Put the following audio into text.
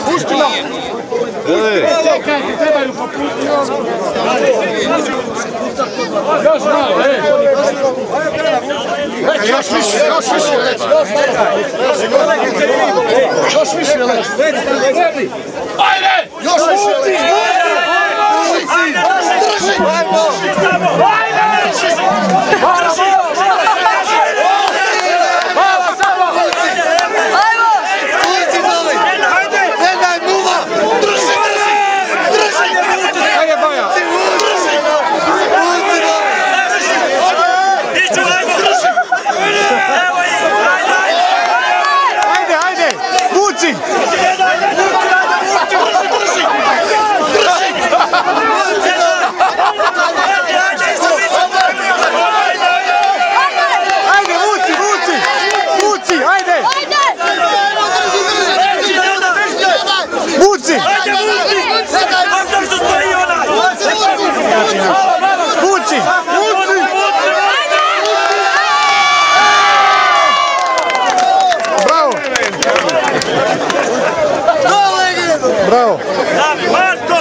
Pusti nam! Trebaju popustiti. Još malo, još više, još više leći. Još više leći. Ajde! Još više leći. Drži! Bravo! Marko!